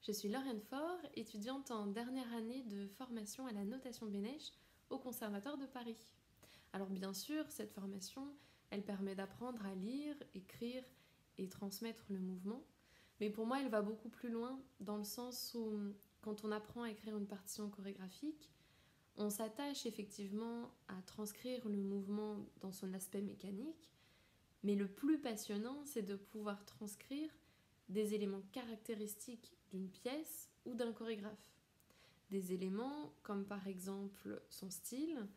Je suis Lauriane Faure, étudiante en dernière année de formation à la notation Bénèche au Conservatoire de Paris. Alors bien sûr, cette formation, elle permet d'apprendre à lire, écrire et transmettre le mouvement. Mais pour moi, elle va beaucoup plus loin dans le sens où quand on apprend à écrire une partition chorégraphique, on s'attache effectivement à transcrire le mouvement dans son aspect mécanique. Mais le plus passionnant, c'est de pouvoir transcrire des éléments caractéristiques d'une pièce ou d'un chorégraphe. Des éléments comme par exemple son style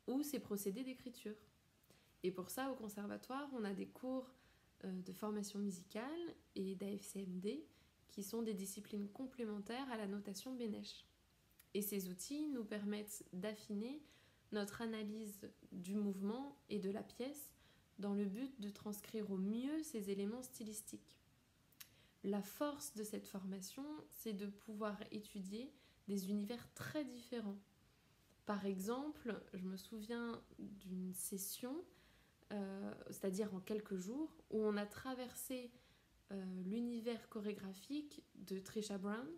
ou ses procédés d'écriture. Et pour ça, au conservatoire, on a des cours de formation musicale et d'AFCMD qui sont des disciplines complémentaires à la notation Bénèche. Et ces outils nous permettent d'affiner notre analyse du mouvement et de la pièce dans le but de transcrire au mieux ces éléments stylistiques. La force de cette formation, c'est de pouvoir étudier des univers très différents. Par exemple, je me souviens d'une session, c'est-à-dire en quelques jours, où on a traversé l'univers chorégraphique de Trisha Brown,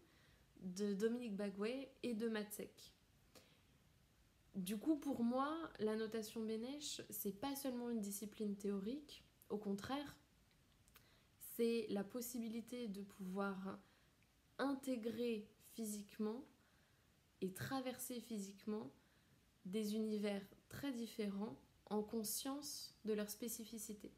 de Dominique Bagway et de Matsek. Du coup, pour moi, la notation Bénèche, c'est pas seulement une discipline théorique, au contraire, c'est la possibilité de pouvoir intégrer physiquement et traverser physiquement des univers très différents en conscience de leur spécificité.